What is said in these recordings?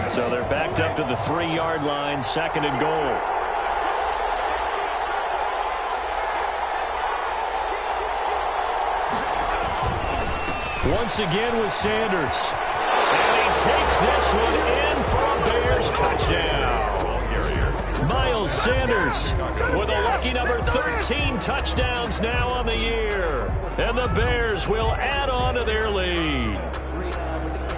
So they're backed up to the 3-yard line, second and goal. Once again with Sanders. And he takes this one in for a Bears touchdown. Miles Sanders with a lucky number 13 touchdowns now on the year. And the Bears will add on to their lead.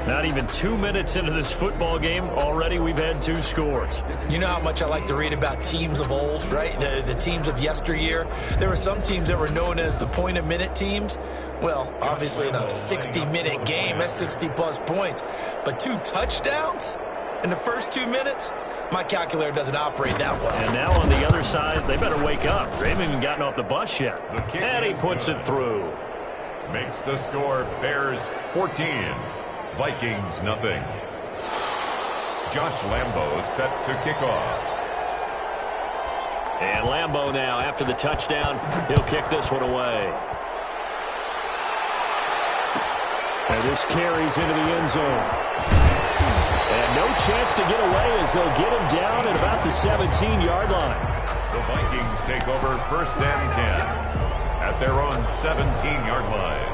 Not even 2 minutes into this football game, already we've had 2 scores. You know how much I like to read about teams of old, right? The teams of yesteryear. There were some teams that were known as the point-a-minute teams. Well, obviously in a 60-minute game, that's 60-plus points. But 2 touchdowns in the first 2 minutes? My calculator doesn't operate that well. And now on the other side, they better wake up. They haven't even gotten off the bus yet. And he puts it through. Makes the score Bears 14. Vikings nothing. Josh Lambo set to kick off. And Lambo now, after the touchdown, he'll kick this one away. And this carries into the end zone. And no chance to get away as they'll get him down at about the 17-yard line. The Vikings take over 1st and 10 at their own 17-yard line.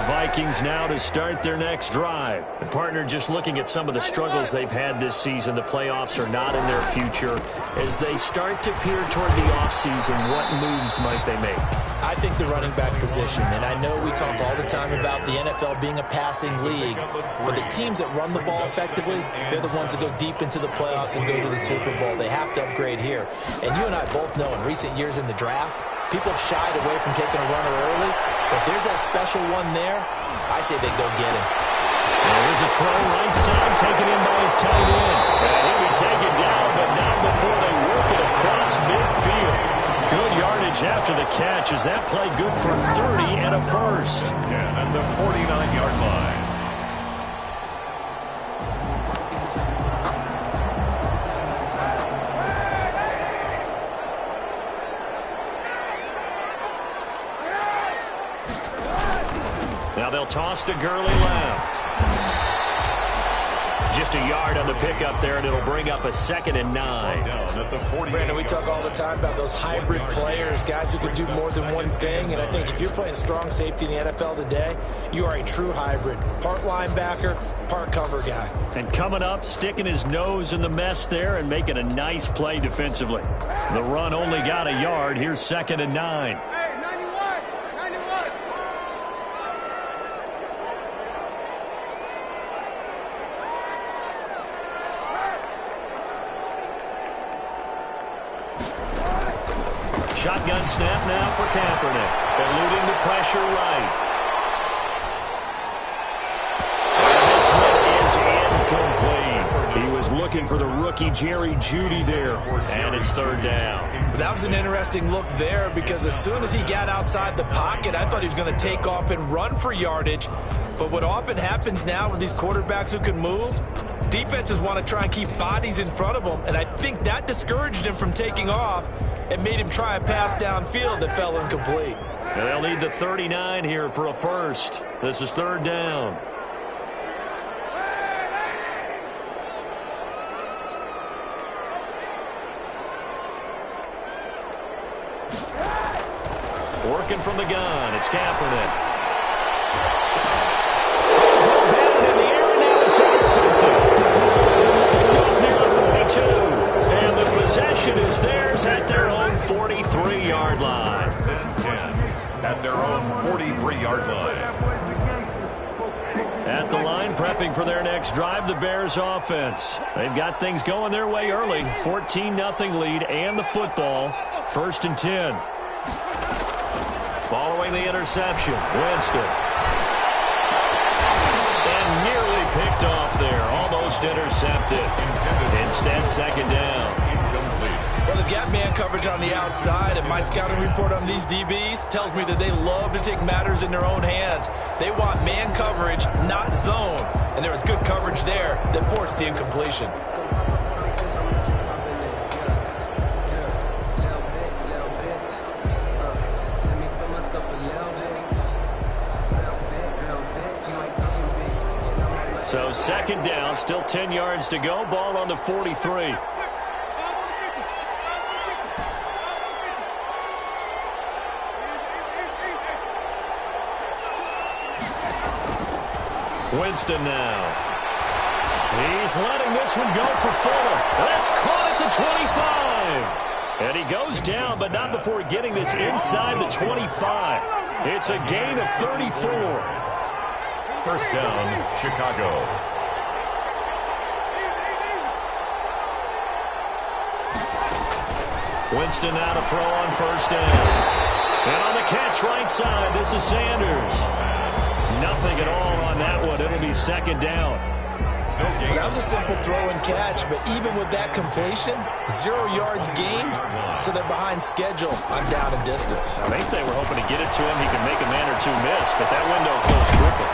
Vikings now to start their next drive. And partner, just looking at some of the struggles they've had this season, the playoffs are not in their future. As they start to peer toward the offseason, what moves might they make? I think the running back position, and I know we talk all the time about the NFL being a passing league, but the teams that run the ball effectively, they're the ones that go deep into the playoffs and go to the Super Bowl. They have to upgrade here. And you and I both know in recent years in the draft, people have shied away from taking a runner early, but if there's that special one there, I say they go get him. There's a throw right side taken in by his tight end. And he'll be taken down, but not before they work it across midfield. Good yardage after the catch. Is that play good for 30 and a first? Yeah, at the 49-yard line. Now they'll toss to Gurley left. Just a yard on the pickup there, and it'll bring up a 2nd and 9. Brandon, we talk all the time about those hybrid players, guys who can do more than one thing. And I think if you're playing strong safety in the NFL today, you are a true hybrid. Part linebacker, part cover guy. And coming up, sticking his nose in the mess there and making a nice play defensively. The run only got a yard. Here's 2nd and 9. Shotgun snap now for Kaepernick. Eluding the pressure right. And this one is incomplete. He was looking for the rookie Jerry Jeudy there. And it's 3rd down. That was an interesting look there because as soon as he got outside the pocket, I thought he was going to take off and run for yardage. But what often happens now with these quarterbacks who can move, defenses want to try and keep bodies in front of them. And I think that discouraged him from taking off and made him try a pass downfield that fell incomplete. And they'll need the 39 here for a first. This is 3rd down. Working from the gun, it's Kaepernick. Down in the air, and now it's intercepted. Picked off near the 42. And the possession is theirs at their own 43-yard line. At their own 43-yard line. At the line, prepping for their next drive, the Bears offense. They've got things going their way early. 14-0 lead and the football. 1st and 10. Following the interception, Winston. And nearly picked off there. Almost intercepted. Instead, 2nd down. Incomplete. Well, they've got man coverage on the outside, and my scouting report on these DBs tells me that they love to take matters in their own hands. They want man coverage, not zone. And there was good coverage there that forced the incompletion. So second down, still 10 yards to go. Ball on the 43. Winston now. He's letting this one go for Fuller. That's caught at the 25. And he goes down, but not before getting this inside the 25. It's a gain of 34. First down, Chicago. Winston now to throw on first down. And on the catch right side, this is Sanders. Nothing at all on that one. It'll be second down. Well, that was a simple throw and catch, but even with that completion, 0 yards gained, so they're behind schedule on down and distance. I think they were hoping to get it to him. He could make a man or two miss, but that window closed quickly.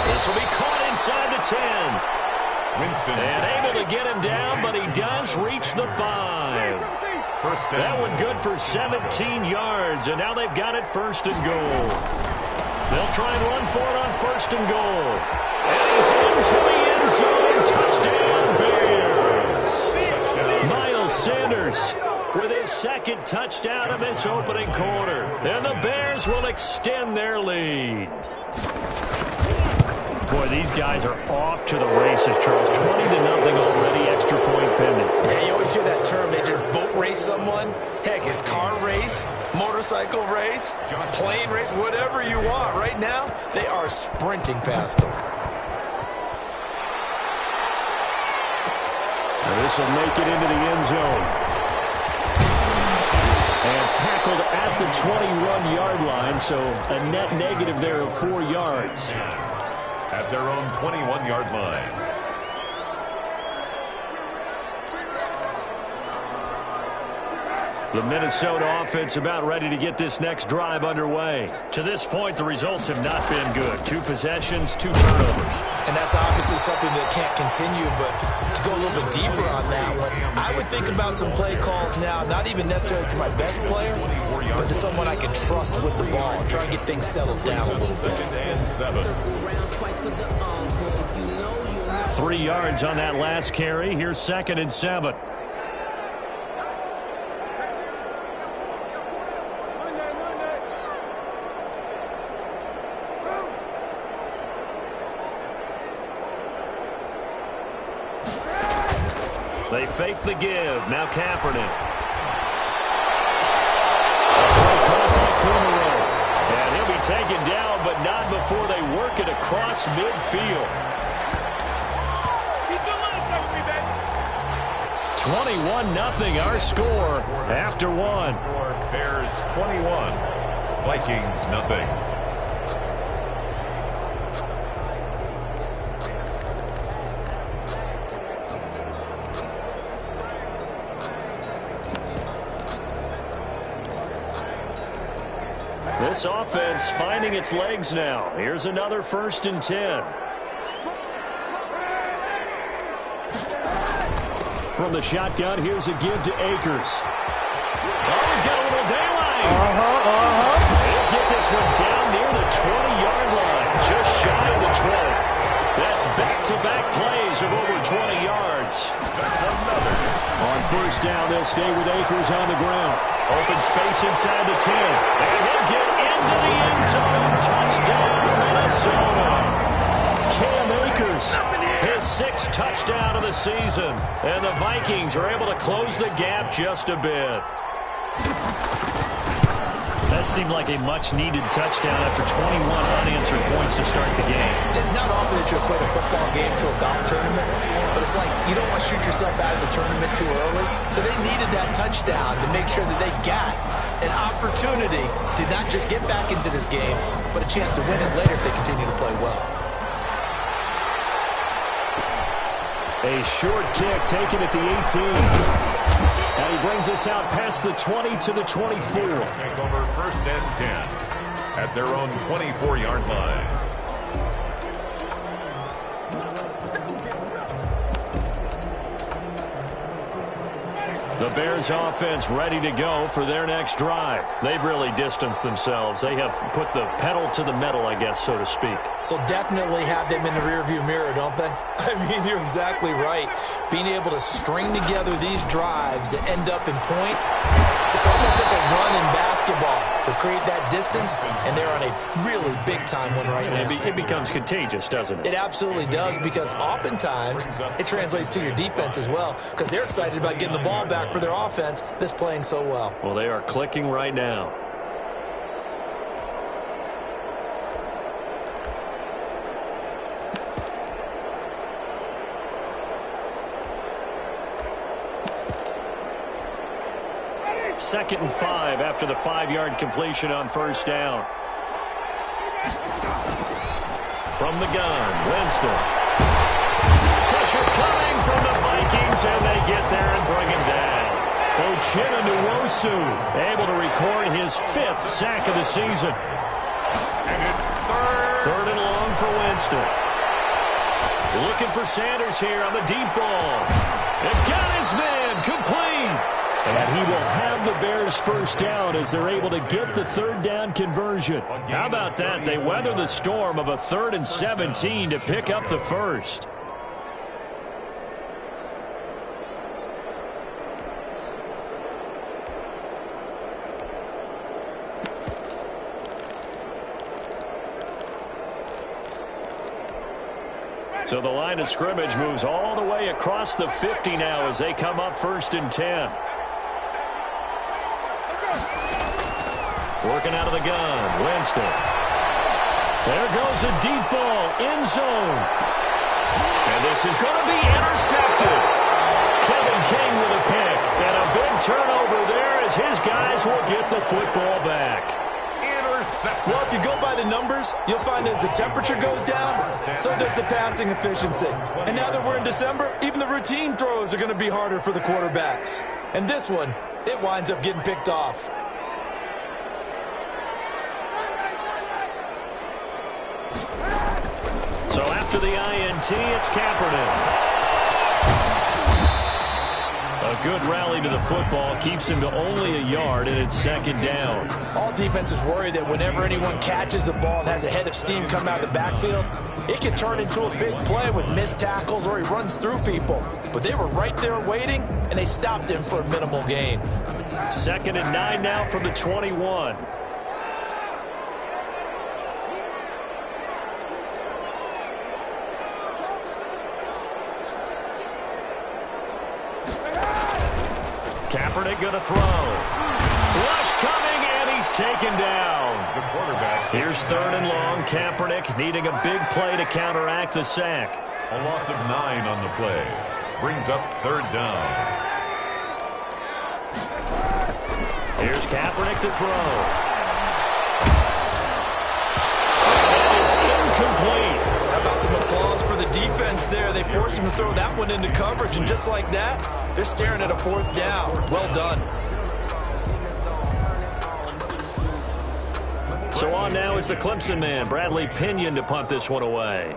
This will be caught inside the 10. Winston. And able to get him down, but he does reach the 5. That one good for 17 yards, and now they've got it first and goal. They'll try and run for it on first and goal. And he's into the end zone. Touchdown, Bears. Miles Sanders with his second touchdown of this opening quarter. And the Bears will extend their lead. Boy, these guys are off to the races, Charles. 20-0 already, extra point pending. Yeah, you always hear that term. They just boat race someone. Heck, it's car race, motorcycle race, plane race, whatever you want. Right now, they are sprinting past them. And this will make it into the end zone. And tackled at the 21-yard line, so a net negative there of 4 yards. At their own 21-yard line. The Minnesota offense about ready to get this next drive underway. To this point, the results have not been good. 2 possessions, 2 turnovers. And that's obviously something that can't continue, but to go a little bit deeper on that one, I would think about some play calls now, not even necessarily to my best player, but to someone I can trust with the ball. Try and get things settled down a little bit. 3 yards on that last carry. Here's 2nd and 7. They fake the give. Now Kaepernick. And he'll be taken down, but not before they work it across midfield. 21-0 our score after 1. Bears 21, Vikings nothing. This offense finding its legs now. Here's another 1st and 10. From the shotgun, here's a give to Akers. Oh, he's got a little daylight. He'll get this one down near the 20-yard line, just shy of the 20. That's back-to-back plays of over 20 yards. That's another. On first down, they'll stay with Akers on the ground. Open space inside the 10. And he'll get into the end zone. Touchdown, Minnesota. Cam Akers, his 6th touchdown of the season. And the Vikings are able to close the gap just a bit. That seemed like a much-needed touchdown after 21 unanswered points to start the game. It's not often that you equate a football game to a golf tournament, but it's like you don't want to shoot yourself out of the tournament too early. So they needed that touchdown to make sure that they got an opportunity to not just get back into this game, but a chance to win it later if they continue to play well. A short kick taken at the 18. And he brings us out past the 20 to the 24. Take over first and 10 at their own 24-yard line. The Bears offense ready to go for their next drive. They've really distanced themselves. They have put the pedal to the metal, I guess, so to speak. So definitely have them in the rearview mirror, don't they? I mean, you're exactly right. Being able to string together these drives that end up in points, it's almost like a run in basketball to create that distance, and they're on a really big-time one right now. It becomes contagious, doesn't it? It absolutely does, because oftentimes it translates to your defense as well, because they're excited about getting the ball back for their offense that's playing so well. Well, they are clicking right now. Second and 5 after the 5-yard completion on first down. From the gun, Winston. Pressure coming from the Vikings, and they get there and bring him down. Uchenna Nwosu able to record his 5th sack of the season. And it's Third and long for Winston. Looking for Sanders here on the deep ball. It got his man complete. And he will have the Bears first down as they're able to get the third down conversion. How about that? They weather the storm of a 3rd and 17 to pick up the first. So the line of scrimmage moves all the way across the 50 now as they come up 1st and 10. Working out of the gun, Winston. There goes a deep ball, end zone. And this is going to be intercepted. Kevin King with a pick. And a big turnover there as his guys will get the football back. intercepted. Well, if you go by the numbers, you'll find as the temperature goes down, so does the passing efficiency. And now that we're in December, even the routine throws are going to be harder for the quarterbacks. And this one, it winds up getting picked off. So after the INT, it's Kaepernick. A good rally to the football keeps him to only a yard, and it's 2nd down. All defenses worry that whenever anyone catches the ball and has a head of steam come out of the backfield, it can turn into a big play with missed tackles or he runs through people. But they were right there waiting, and they stopped him for a minimal gain. 2nd and 9 now from the 21. Kaepernick going to throw. Rush coming, and he's taken down. The quarterback. Here's 3rd and long. Kaepernick needing a big play to counteract the sack. A loss of 9 on the play. Brings up 3rd down. Here's Kaepernick to throw. That is incomplete. How about some applause for the defense there? They forced him to throw that one into coverage, and just like that, they're staring at a 4th down. Well done. So on now is the Clemson man, Bradley Pinion, to punt this one away.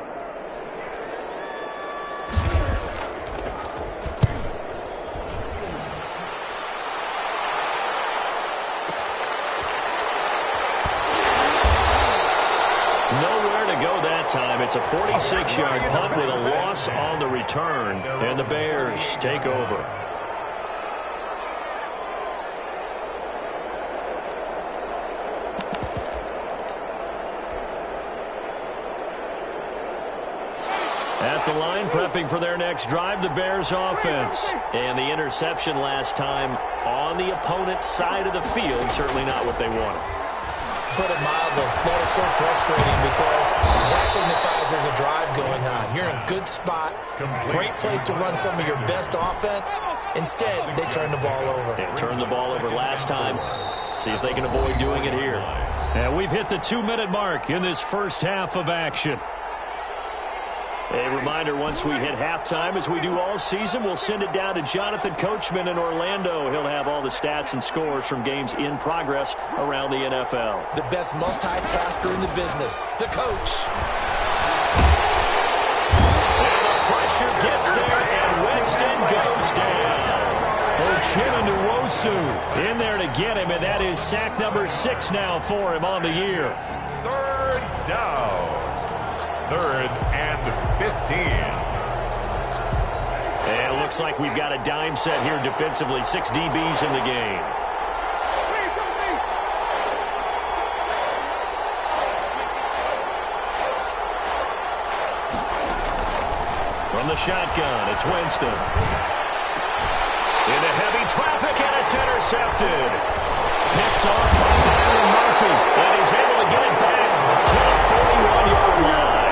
Nowhere to go that time. It's a 46-yard punt with a loss on the return, and the Bears take over. At the line, prepping for their next drive, the Bears offense. And the interception last time on the opponent's side of the field, certainly not what they wanted. Put it mildly, that is so frustrating because that signifies there's a drive going on. You're in a good spot, great place to run some of your best offense. Instead, they turn the ball over. They turned the ball over last time. See if they can avoid doing it here. And we've hit the 2-minute mark in this first half of action. A reminder, once we hit halftime, as we do all season, we'll send it down to Jonathan Coachman in Orlando. He'll have all the stats and scores from games in progress around the NFL. The best multitasker in the business, the coach. And the pressure gets there, and Winston goes down. Uchenna in there to get him, and that is sack number 6 now for him on the year. Third down. 3rd and 15. And it looks like we've got a dime set here defensively. 6 DBs in the game. From the shotgun, it's Winston. Into heavy traffic, and it's intercepted. Picked off by Byron Murphy, and he's able to get it back to the 41-yard line.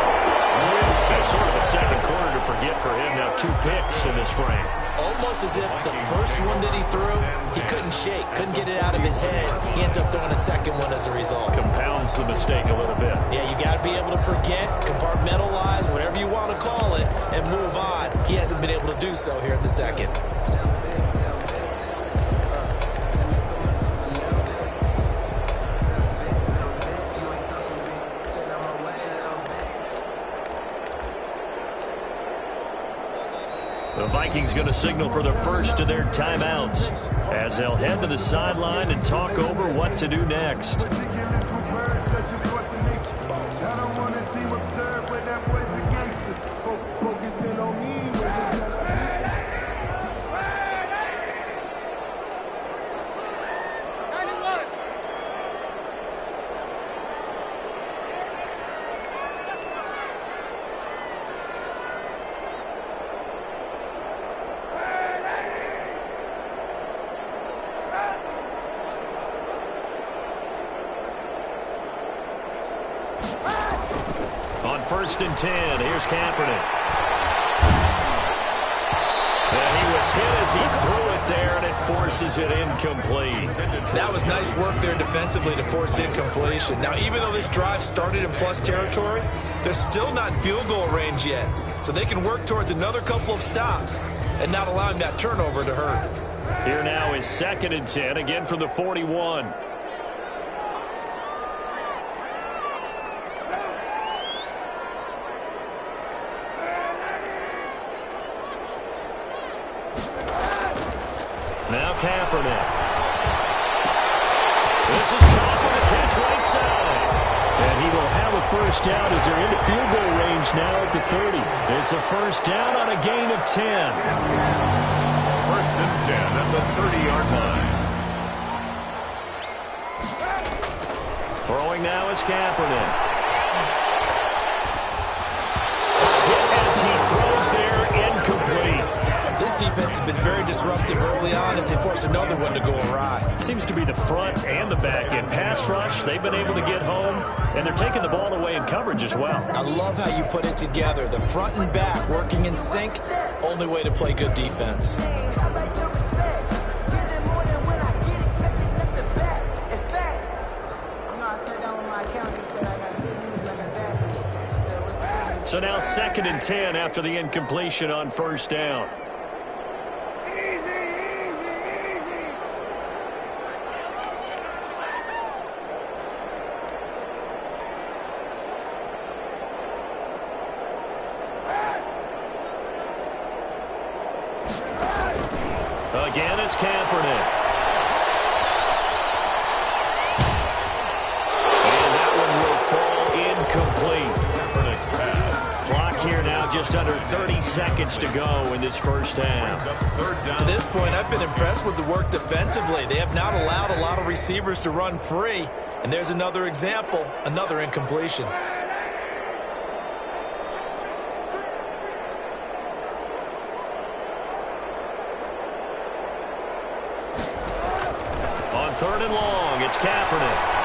That's sort of a second quarter to forget for him. Now 2 picks in this frame. Almost as if the first one that he threw, he couldn't shake, couldn't get it out of his head. He ends up throwing a second one as a result. Compounds the mistake a little bit. Yeah, you got to be able to forget, compartmentalize, whatever you want to call it, and move on. He hasn't been able to do so here in the second. The Vikings going to signal for the first of their timeouts as they'll head to the sideline and talk over what to do next. On 1st and 10, here's Kaepernick. And he was hit as he threw it there, and it forces it incomplete. That was nice work there defensively to force incompletion. Now, even though this drive started in plus territory, they're still not in field goal range yet. So they can work towards another couple of stops and not allowing that turnover to hurt. Here now is 2nd and 10, again from the 41. Now Kaepernick. This is caught for the catch right side. And he will have a first down as they're into field goal range now at the 30. It's a first down on a gain of 10. 1st and 10 at the 30-yard line. Throwing now is Kaepernick. As he throws there, incomplete. This defense has been very disruptive early on as they force another one to go awry. It seems to be the front and the back end. Pass rush, they've been able to get home, and they're taking the ball away in coverage as well. I love how you put it together. The front and back working in sync, only way to play good defense. So now 2nd and 10 after the incompletion on first down. Again, it's Kaepernick. And that one will fall incomplete. Clock here now just under 30 seconds to go in this first half. To this point, I've been impressed with the work defensively. They have not allowed a lot of receivers to run free. And there's another example, another incompletion. On 3rd and long, it's Kaepernick.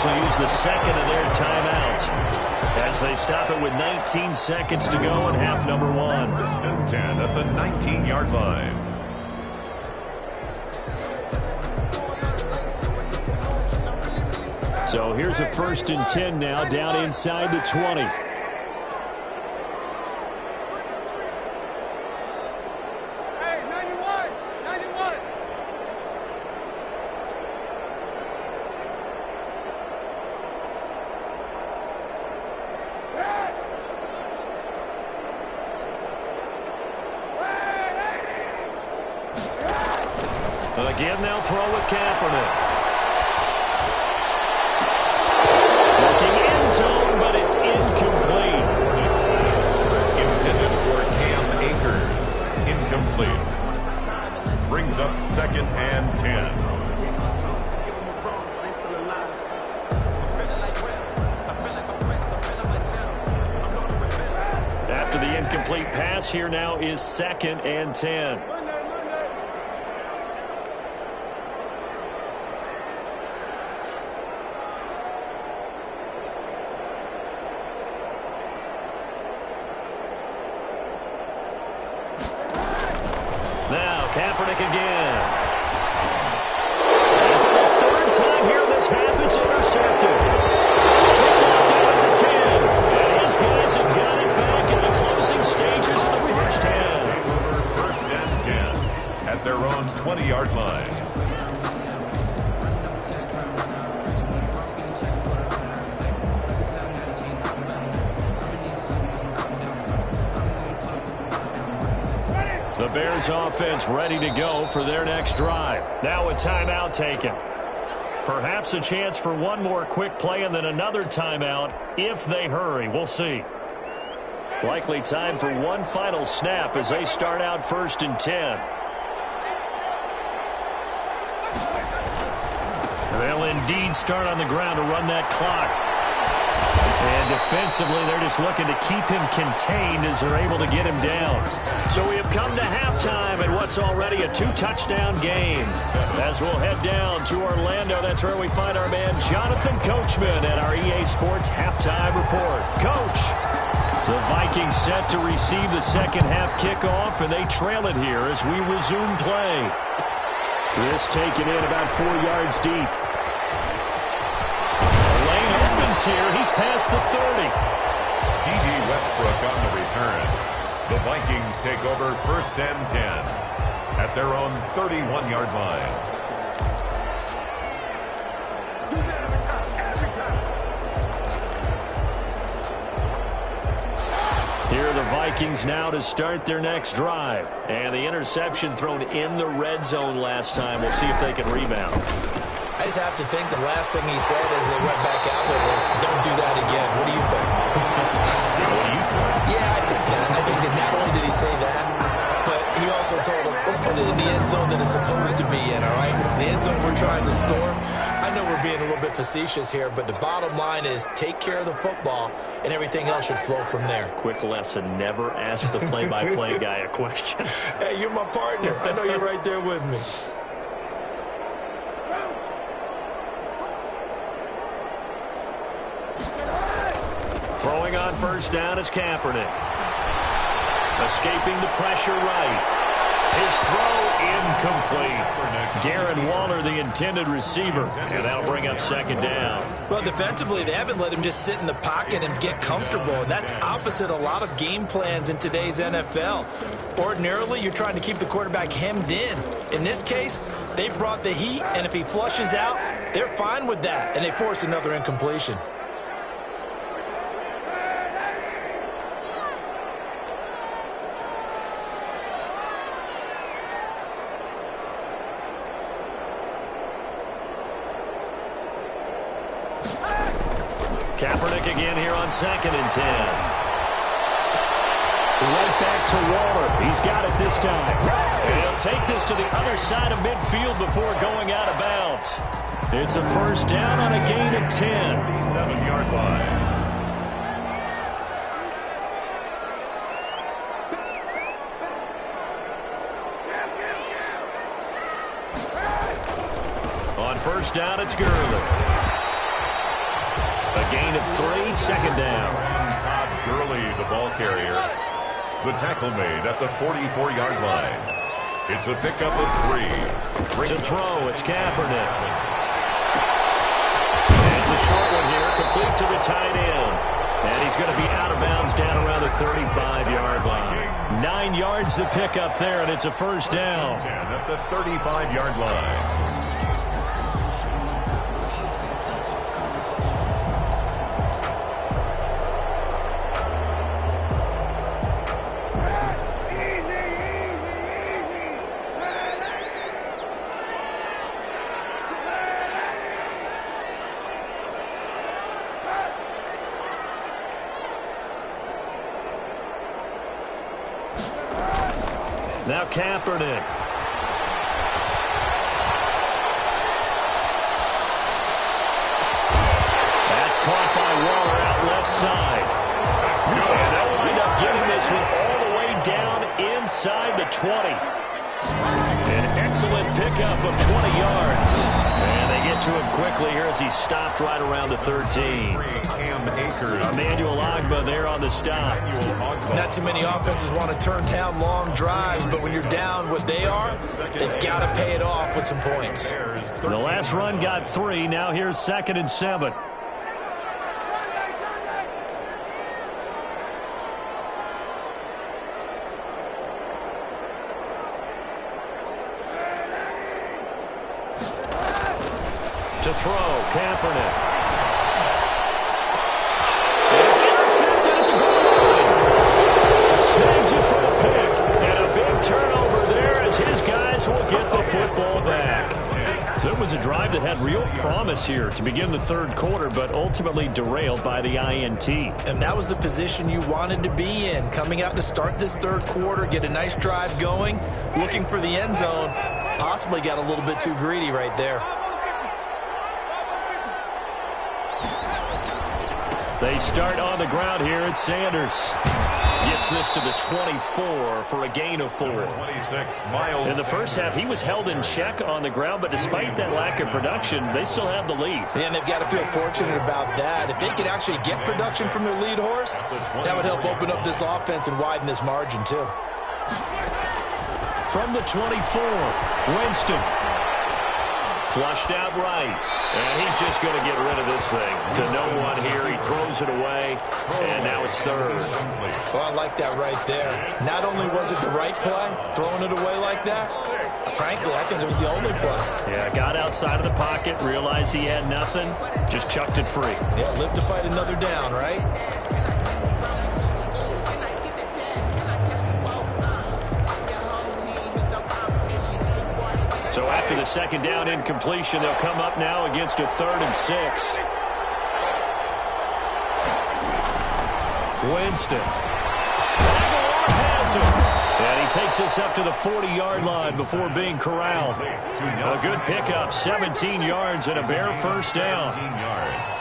Will use the second of their timeouts as they stop it with 19 seconds to go in half number 1. 1st and 10 at the 19-yard line. So here's a 1st and 10 now, down inside the 20. Again, they'll throw with Kaepernick. Looking end zone, but it's incomplete. Next pass, intended for Cam Akers. Incomplete. Brings up 2nd and 10. After the incomplete pass, here now is 2nd and 10. Kaepernick again. And for the 3rd time here in this half, it's intercepted. Picked off down at the 10. And his guys have got it back in the closing stages of the first half. 1st and 10 at their own 20-yard line. The Bears offense ready to go for their next drive. Now a timeout taken. Perhaps a chance for one more quick play and then another timeout if they hurry. We'll see. Likely time for one final snap as they start out 1st and 10. They'll indeed start on the ground to run that clock. And defensively, they're just looking to keep him contained as they're able to get him down. So we have come to halftime in what's already a 2-touchdown game. As we'll head down to Orlando, that's where we find our man Jonathan Coachman at our EA Sports Halftime Report. Coach, the Vikings set to receive the second half kickoff, and they trail it here as we resume play. This taken in about 4 yards deep. Here, he's past the 30. D.D. Westbrook on the return. The Vikings take over 1st and 10 at their own 31-yard line. Here are the Vikings now to start their next drive. And the interception thrown in the red zone last time. We'll see if they can rebound. I just have to think the last thing he said as they went back out there was, don't do that again. What do you think? What do you think? Yeah, I think that. I think that not only did he say that, but he also told him, let's put it in the end zone that it's supposed to be in, all right? The end zone we're trying to score. I know we're being a little bit facetious here, but the bottom line is take care of the football, and everything else should flow from there. Quick lesson, never ask the play-by-play guy a question. Hey, you're my partner. I know you're right there with me. Throwing on 1st down is Kaepernick. Escaping the pressure right. His throw incomplete. Darren Waller, the intended receiver, and that'll bring up 2nd down. Well, defensively, they haven't let him just sit in the pocket and get comfortable, and that's opposite a lot of game plans in today's NFL. Ordinarily, you're trying to keep the quarterback hemmed in. In this case, they brought the heat, and if he flushes out, they're fine with that, and they force another incompletion. Kaepernick again here on 2nd and 10. Right back to Waller. He's got it this time. And he'll take this to the other side of midfield before going out of bounds. It's a 1st down on a gain of 10. 7-yard line. On 1st down, it's Gurley. A gain of 3, 2nd down. Todd Gurley, the ball carrier. The tackle made at the 44-yard line. It's a pickup of 3. To throw, it's Kaepernick. And it's a short one here, complete to the tight end. And he's going to be out of bounds down around the 35-yard line. 9 yards to pick up there, and it's a first down. 10 at the 35-yard line. Now Kaepernick. That's caught by Waller out left side. And they'll wind up getting this one all the way down inside the 20. An excellent pickup of 20 yards. And they get to him quickly here as he stopped right around the 13. Emmanuel Ogbah there on the stop. Not too many offenses want to turn down long drives, but when you're down what they are, they've got to pay it off with some points. The last run got 3. Now here's 2nd and 7. To throw, Kaepernick. It's intercepted at the goal line. Snags it for the pick. And a big turnover there as his guys will get the football back. So it was a drive that had real promise here to begin the third quarter, but ultimately derailed by the INT. And that was the position you wanted to be in. Coming out to start this third quarter, get a nice drive going, looking for the end zone. Possibly got a little bit too greedy right there. They start on the ground here at Sanders. Gets this to the 24 for a gain of 4. 26, Miles In the first half, he was held in check on the ground, but despite that lack of production, they still have the lead. And they've got to feel fortunate about that. If they could actually get production from their lead horse, that would help open up this offense and widen this margin too. From the 24, Winston. Flushed out right. And he's just going to get rid of this thing. To no one here. He throws it away. And now it's third. Well, I like that right there. Not only was it the right play, throwing it away like that, frankly, I think it was the only play. Yeah, got outside of the pocket, realized he had nothing, just chucked it free. Yeah, live to fight another down, right? So after the second down incompletion, they'll come up now against a 3rd and 6. Winston. Aguilar has him. And he takes us up to the 40-yard line before being corralled. A good pickup, 17 yards and a Bear first down. 17 yards.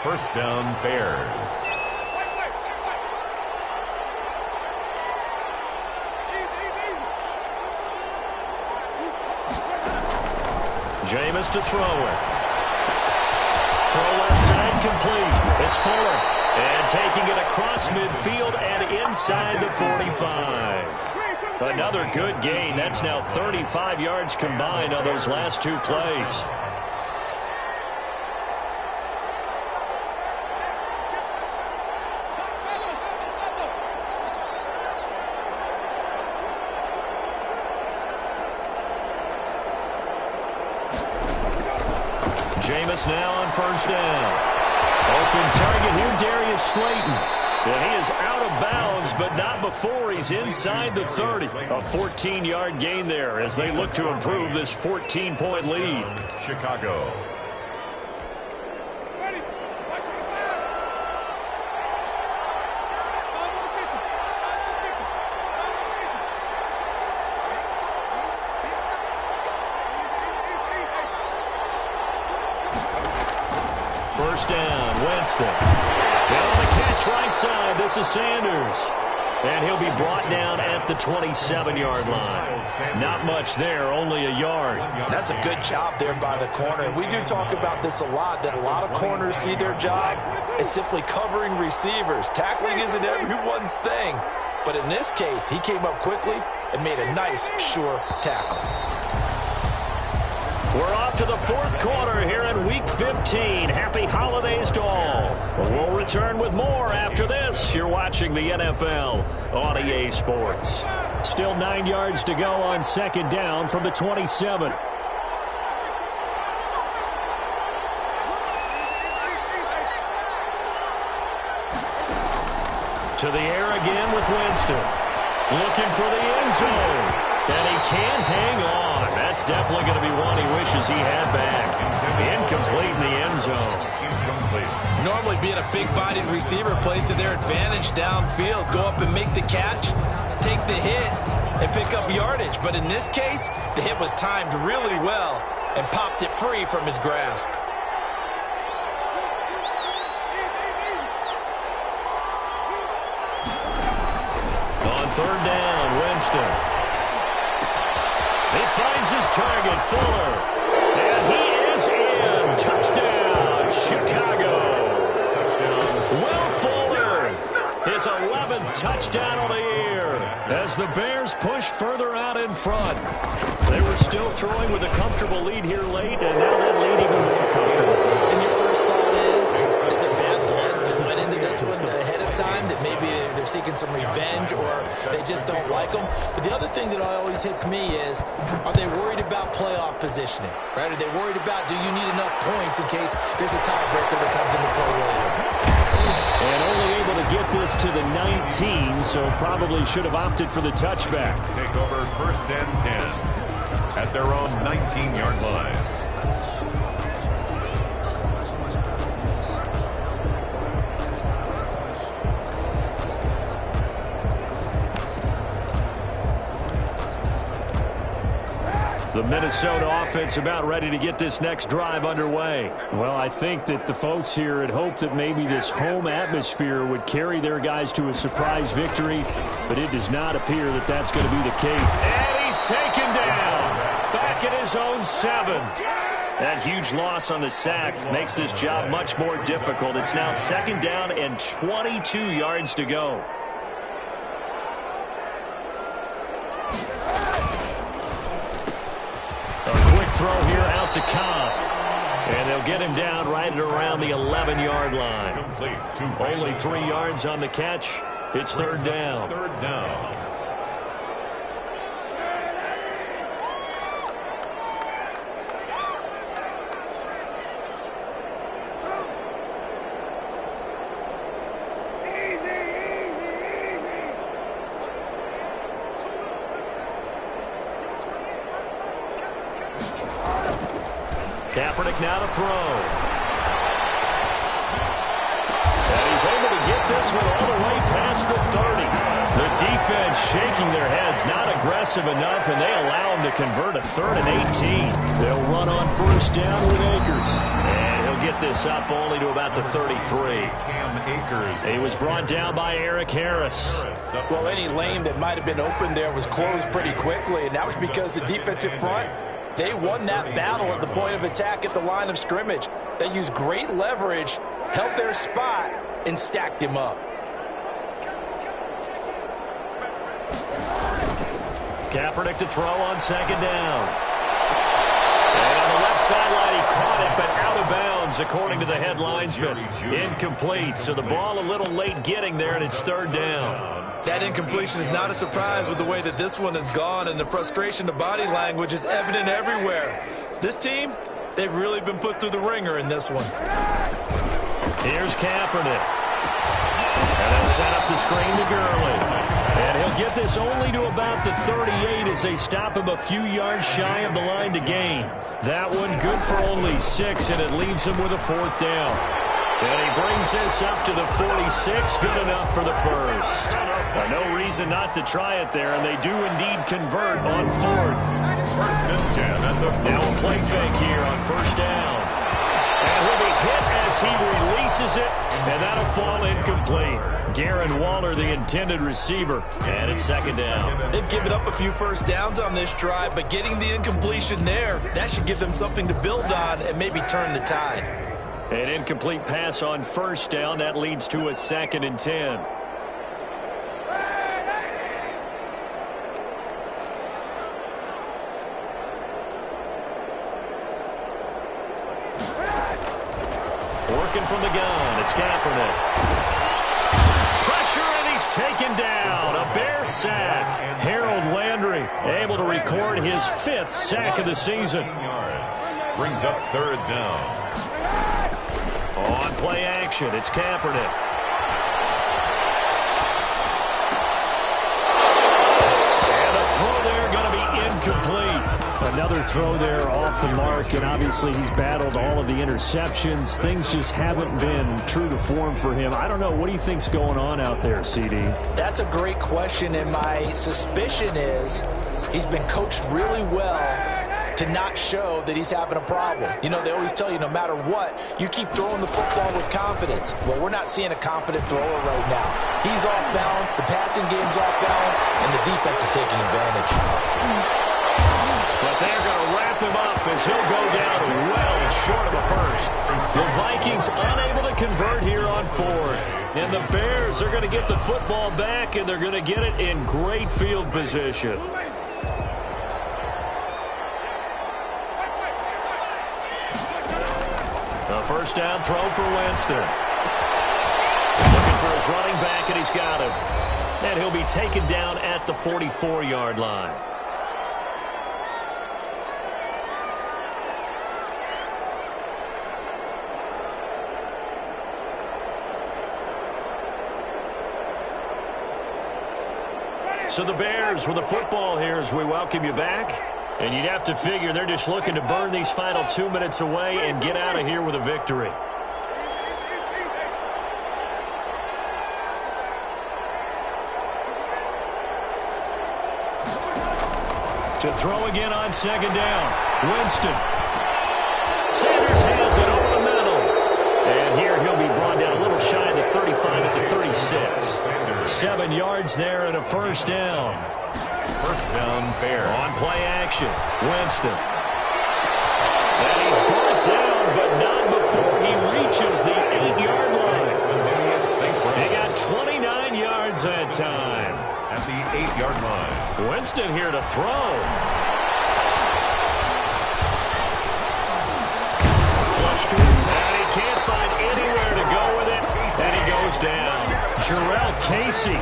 First down, Bears. Jameis to throw it. Throw left side complete. It's Fuller. And taking it across midfield and inside the 45. Another good gain. That's now 35 yards combined on those last 2 plays. Jameis now on first down. Open target here, Darius Slayton. And he is out of bounds, but not before he's inside the 30. A 14-yard gain there as they look to improve this 14-point lead. Chicago. First down, Winston. And on the catch right side, this is Sanders. And he'll be brought down at the 27-yard line. Not much there, only a yard. That's a good job there by the corner. We do talk about this a lot, that a lot of corners see their job as simply covering receivers. Tackling isn't everyone's thing. But in this case, he came up quickly and made a nice, sure tackle. We're off to the fourth quarter here in Week 15. Happy holidays to all. We'll return with more after this. You're watching the NFL on EA Sports. Still 9 yards to go on second down from the 27. To the air again with Winston. Looking for the end zone. And he can't hang on. That's definitely going to be one he wishes he had back. Incomplete in the end zone. Normally being a big-bodied receiver plays to their advantage downfield. Go up and make the catch, take the hit, and pick up yardage. But in this case, the hit was timed really well and popped it free from his grasp. On third down, Winston. He finds his target, Fuller. And he is in. Touchdown, Chicago. Touchdown. Will Fuller, his 11th touchdown of the year. As the Bears push further out in front. They were still throwing with a comfortable lead here late, and now that lead even more comfortable. And your first thought is there bad blood that went into this one ahead of time, that maybe they're seeking some revenge or they just don't like them? But the other thing that always hits me is, are they worried about playoff positioning? Right? Are they worried about, do you need enough points in case there's a tiebreaker that comes into play later? And only able to get this to the 19, so probably should have opted for the touchback. Take over first and 10 at their own 19-yard line. The Minnesota offense about ready to get this next drive underway. Well, I think that the folks here had hoped that maybe this home atmosphere would carry their guys to a surprise victory, but it does not appear that that's going to be the case. And he's taken down. Back at his own 7. That huge loss on the sack makes this job much more difficult. It's now second down and 22 yards to go. Throw here out to Cobb. And they'll get him down right at around the 11-yard line. Only 3 yards on the catch. It's third down. Third down. Kaepernick now to throw. And he's able to get this one all the way past the 30. The defense shaking their heads, not aggressive enough, and they allow him to convert a 3rd and 18. They'll run on first down with Akers. And he'll get this up only to about the 33. He was brought down by Eric Harris. Well, any lane that might have been open there was closed pretty quickly, and that was because the defensive front, they won that battle at the point of attack at the line of scrimmage. They used great leverage, held their spot, and stacked him up. Kaepernick to throw on second down. And on the left sideline, he caught it, but out of bounds, according to the head linesman. Incomplete, so the ball a little late getting there, and it's third down. That incompletion is not a surprise with the way that this one has gone, and the frustration of body language is evident everywhere. This team, they've really been put through the ringer in this one. Here's Kaepernick. And they'll set up the screen to Gurley. And he'll get this only to about the 38 as they stop him a few yards shy of the line to gain. That one good for only 6, and it leaves him with a 4th down. And he brings this up to the 46, good enough for the first. No reason not to try it there, and they do indeed convert on 4th. First and 10 at the now a play fake here on first down. And he'll be hit as he releases it, and that'll fall incomplete. Darren Waller, the intended receiver, and it's second down. They've given up a few first downs on this drive, but getting the incompletion there, that should give them something to build on and maybe turn the tide. An incomplete pass on first down. That leads to a 2nd and 10. from the gun. It's Kaepernick. Pressure, and he's taken down. A Bear sack. Harold Landry able to record his 5th sack of the season. Brings up 3rd down. On play action, it's Kaepernick. And the throw there going to be incomplete. Another throw there off the mark, and obviously he's battled all of the interceptions. Things just haven't been true to form for him. I don't know. What do you think's going on out there, CD? That's a great question, and my suspicion is he's been coached really well to not show that he's having a problem. You know, they always tell you no matter what, you keep throwing the football with confidence. Well, we're not seeing a confident thrower right now. He's off balance, the passing game's off balance, and the defense is taking advantage. But they're going to wrap him up as he'll go down well short of a first. The Vikings unable to convert here on 4th. And the Bears are going to get the football back, and they're going to get it in great field position. A first down throw for Winston. Looking for his running back, and he's got him. And he'll be taken down at the 44-yard line. So the Bears with the football here as we welcome you back. And you'd have to figure they're just looking to burn these final 2 minutes away and get out of here with a victory. To throw again on 2nd down. Winston. Sanders has it over the middle. And here he'll be brought down a little shy of the 35 at the 36. 7 yards there and a first down. First down, Bear. On play action, Winston. And he's brought down, but not before he reaches the 8-yard line. He got 29 yards that time. At the 8-yard line. Winston here to throw. Flushed it, and he can't find anywhere to go with it, and he goes down. Jarrell Casey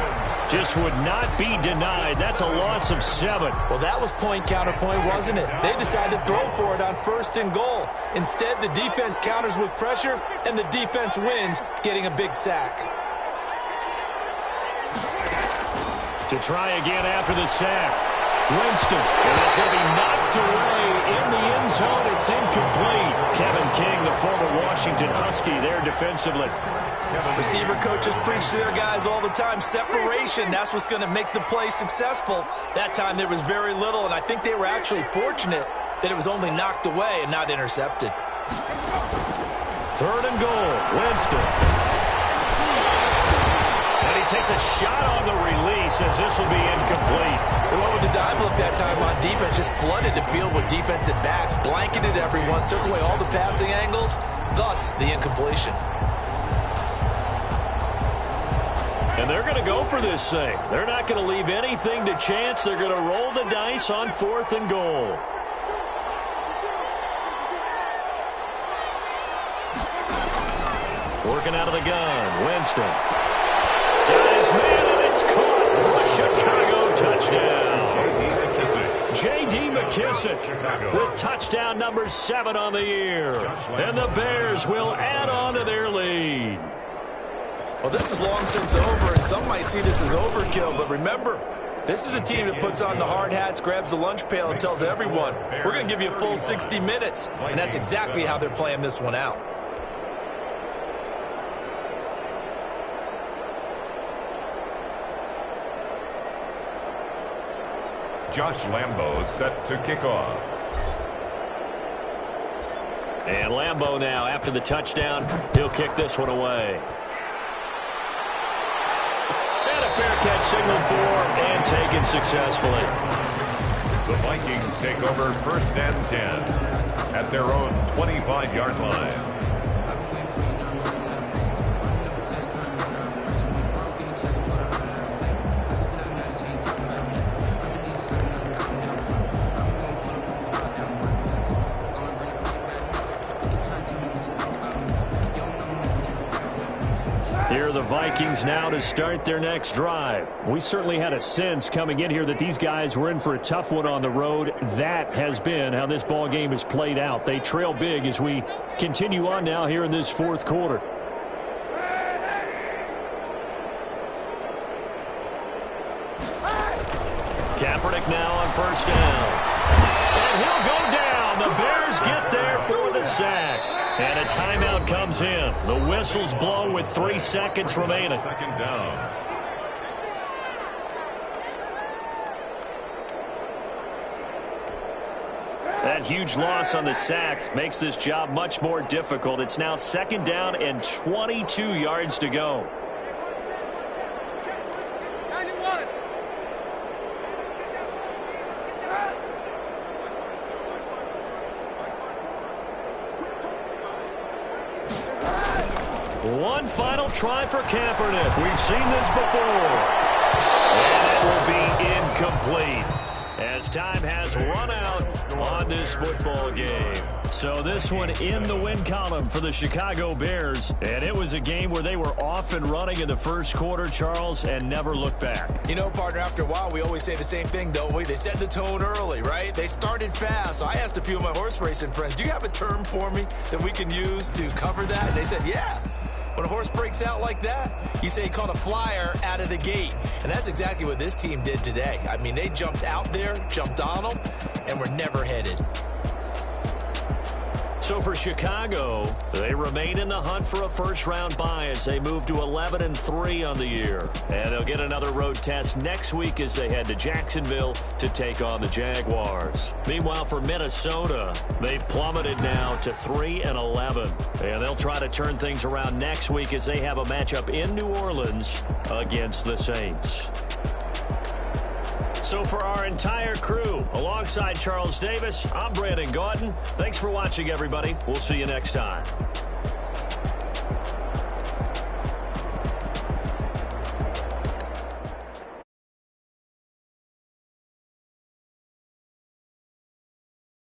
just would not be denied. That's a loss of 7. Well, that was point counterpoint, wasn't it? They decided to throw for it on 1st and goal. Instead, the defense counters with pressure, and the defense wins, getting a big sack. To try again after the sack. Winston, and it's going to be knocked away in the end zone. It's incomplete. Kevin King, the former Washington Husky, there defensively. Receiver coaches preach to their guys all the time. Separation, that's what's going to make the play successful. That time there was very little, and I think they were actually fortunate that it was only knocked away and not intercepted. 3rd and goal, Winston. And he takes a shot on the release as this will be incomplete. They went with the dive look that time on defense, just flooded the field with defensive backs, blanketed everyone, took away all the passing angles, thus the incompletion. And they're going to go for this thing. They're not going to leave anything to chance. They're going to roll the dice on 4th and goal. Working out of the gun, Winston. Got his man, and it's caught for a Chicago touchdown. J.D. McKissick with touchdown number 7 on the year. And the Bears will add on to their lead. Well, this is long since over, and some might see this as overkill, but remember, this is a team that puts on the hard hats, grabs the lunch pail, and tells everyone, we're going to give you a full 60 minutes, and that's exactly how they're playing this one out. Josh Lambo set to kick off. And Lambo now, after the touchdown, he'll kick this one away. Fair catch signaled for and taken successfully. The Vikings take over 1st and 10 at their own 25-yard line. Here are the Vikings now to start their next drive. We certainly had a sense coming in here that these guys were in for a tough one on the road. That has been how this ball game has played out. They trail big as we continue on now here in this fourth quarter. Kaepernick now on first down. And he'll go down. The Bears get there for the sack. And a timeout comes in. The whistles blow with 3 seconds remaining. Second down. That huge loss on the sack makes this job much more difficult. It's now second down and 22 yards to go. One final try for Kaepernick. We've seen this before. And it will be incomplete as time has run out on this football game. So this one in the win column for the Chicago Bears. And it was a game where they were off and running in the first quarter, Charles, and never looked back. You know, partner, after a while, we always say the same thing, don't we? They set the tone early, right? They started fast. So I asked a few of my horse racing friends, do you have a term for me that we can use to cover that? And they said, yeah. When a horse breaks out like that, you say he caught a flyer out of the gate. And that's exactly what this team did today. I mean, they jumped out there, jumped on them, and were never headed. So for Chicago, they remain in the hunt for a first-round bye as they move to 11-3 on the year. And they'll get another road test next week as they head to Jacksonville to take on the Jaguars. Meanwhile, for Minnesota, they've plummeted now to 3-11. And they'll try to turn things around next week as they have a matchup in New Orleans against the Saints. So for our entire crew, alongside Charles Davis, I'm Brandon Gaudin. Thanks for watching, everybody. We'll see you next time.